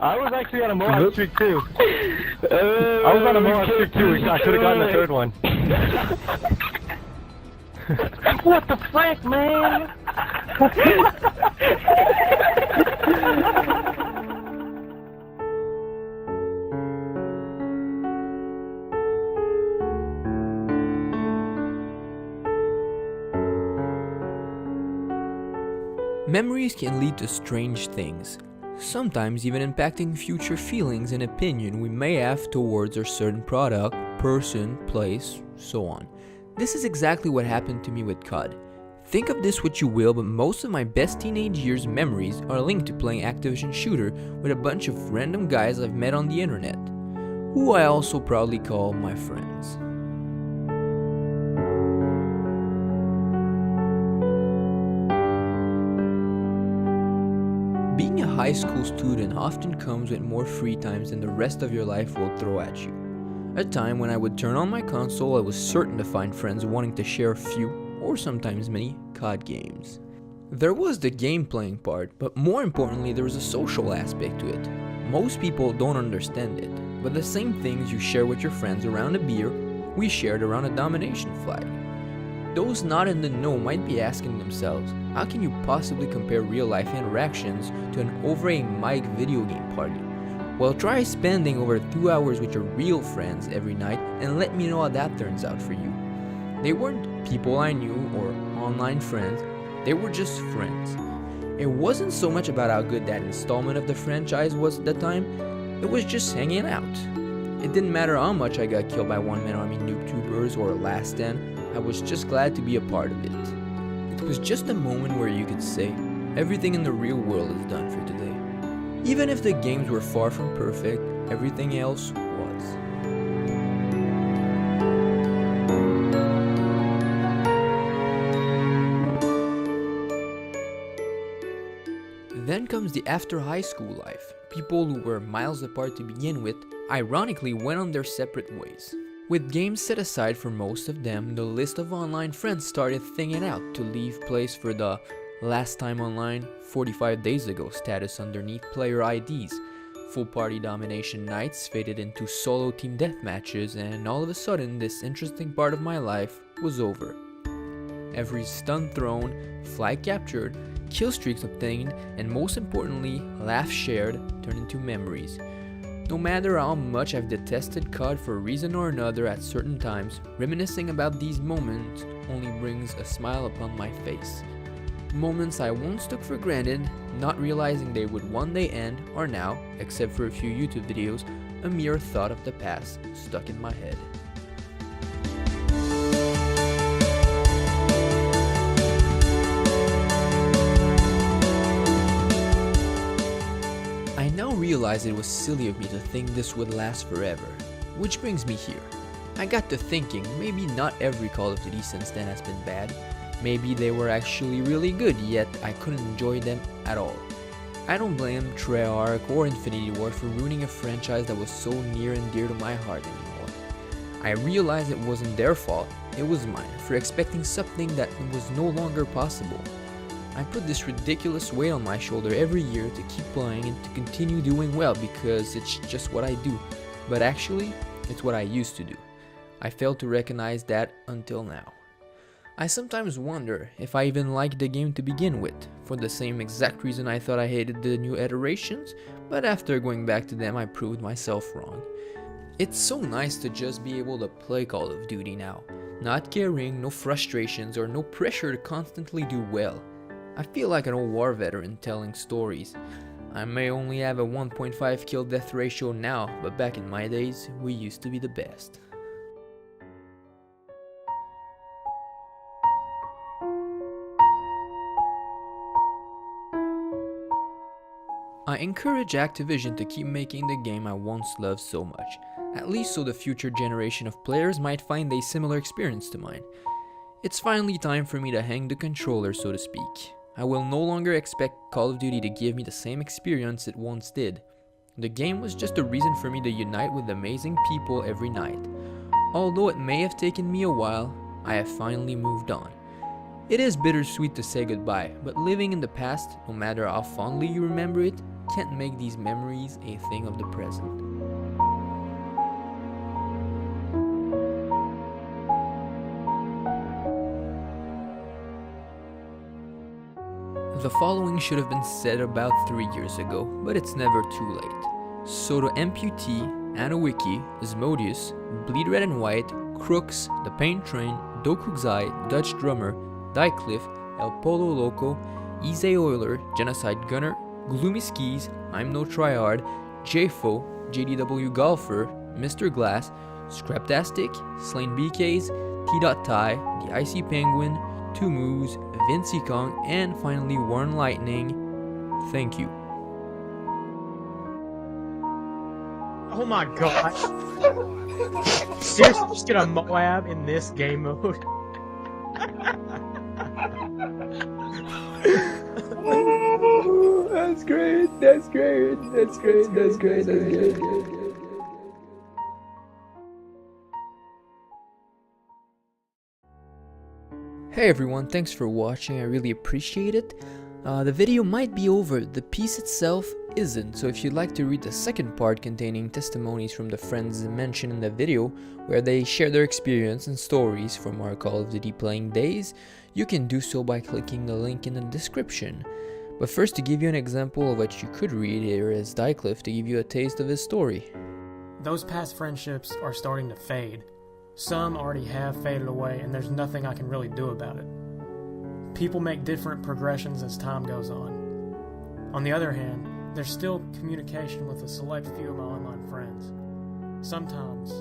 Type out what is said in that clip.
I was actually on a Mohawk streak too. I was on a Mohawk streak too. I could have gotten the third one. What the frick, man? Memories can lead to strange things, sometimes even impacting future feelings and opinion we may have towards a certain product, person, place, so on. This is exactly what happened to me with COD. Think of this what you will, but most of my best teenage years memories are linked to playing Activision shooter with a bunch of random guys I've met on the internet, who I also proudly call my friends. Being a high school student often comes with more free times than the rest of your life will throw at you. A time when I would turn on my console, I was certain to find friends wanting to share a few, or sometimes many, COD games. There was the game playing part, but more importantly there was a social aspect to it. Most people don't understand it, but the same things you share with your friends around a beer, we shared around a domination flag. Those not in the know might be asking themselves, how can you possibly compare real life interactions to an over a mic video game party? Well, try spending over 2 hours with your real friends every night and let me know how that turns out for you. They weren't people I knew or online friends, they were just friends. It wasn't so much about how good that installment of the franchise was at the time, it was just hanging out. It didn't matter how much I got killed by one-man army noob tubers or last stand, I was just glad to be a part of it. It was just a moment where you could say, everything in the real world is done for today. Even if the games were far from perfect, everything else was. Then comes the after high school life. People who were miles apart to begin with, ironically went on their separate ways. With games set aside for most of them, the list of online friends started thinning out to leave place for the last time online 45 days ago status underneath player IDs. Full party domination nights faded into solo team deathmatches, and all of a sudden this interesting part of my life was over. Every stun thrown, flag captured, kill streaks obtained, and most importantly, laughs shared turned into memories. No matter how much I've detested COD for a reason or another at certain times, reminiscing about these moments only brings a smile upon my face. Moments I once took for granted, not realizing they would one day end, are now, except for a few YouTube videos, a mere thought of the past stuck in my head. I now realize it was silly of me to think this would last forever, which brings me here. I got to thinking, maybe not every Call of Duty since then has been bad. Maybe they were actually really good, yet I couldn't enjoy them at all. I don't blame Treyarch or Infinity Ward for ruining a franchise that was so near and dear to my heart anymore. I realized it wasn't their fault, it was mine, for expecting something that was no longer possible. I put this ridiculous weight on my shoulder every year to keep playing and to continue doing well because it's just what I do, but actually, it's what I used to do. I failed to recognize that until now. I sometimes wonder if I even liked the game to begin with, for the same exact reason I thought I hated the new iterations, but after going back to them I proved myself wrong. It's so nice to just be able to play Call of Duty now, not carrying no frustrations or no pressure to constantly do well. I feel like an old war veteran telling stories. I may only have a 1.5 kill death ratio now, but back in my days, we used to be the best. I encourage Activision to keep making the game I once loved so much, at least so the future generation of players might find a similar experience to mine. It's finally time for me to hang the controller, so to speak. I will no longer expect Call of Duty to give me the same experience it once did. The game was just a reason for me to unite with amazing people every night. Although it may have taken me a while, I have finally moved on. It is bittersweet to say goodbye, but living in the past, no matter how fondly you remember it, can't make these memories a thing of the present. The following should have been said about 3 years ago, but it's never too late. So to Amputee, Anowiki, Asmodeus, Bleed Red and White, Crooks, The Pain Train, Dokugzai, Dutch Drummer, Dycliffe, El Polo Loco, Ize Euler, Genocide Gunner, Gloomy Skis, I'm No Triard, JFO, JDW Golfer, Mr. Glass, Scraptastic, Slain BKs, T.Ty, The Icy Penguin, Two Moves, Vincy Kong, and finally Warren Lightning. Thank you. Oh my god. Seriously, just get a Moab in this game mode. Oh, that's great. That's great. That's great. That's great. That's great. Hey everyone, thanks for watching, I really appreciate it. The video might be over, the piece itself isn't, so if you'd like to read the second part containing testimonies from the friends mentioned in the video, where they share their experience and stories from our Call of Duty playing days, you can do so by clicking the link in the description. But first, to give you an example of what you could read, here is Dycliffe to give you a taste of his story. Those past friendships are starting to fade. Some already have faded away, and there's nothing I can really do about it. People make different progressions as time goes on. On the other hand, there's still communication with a select few of my online friends. Sometimes,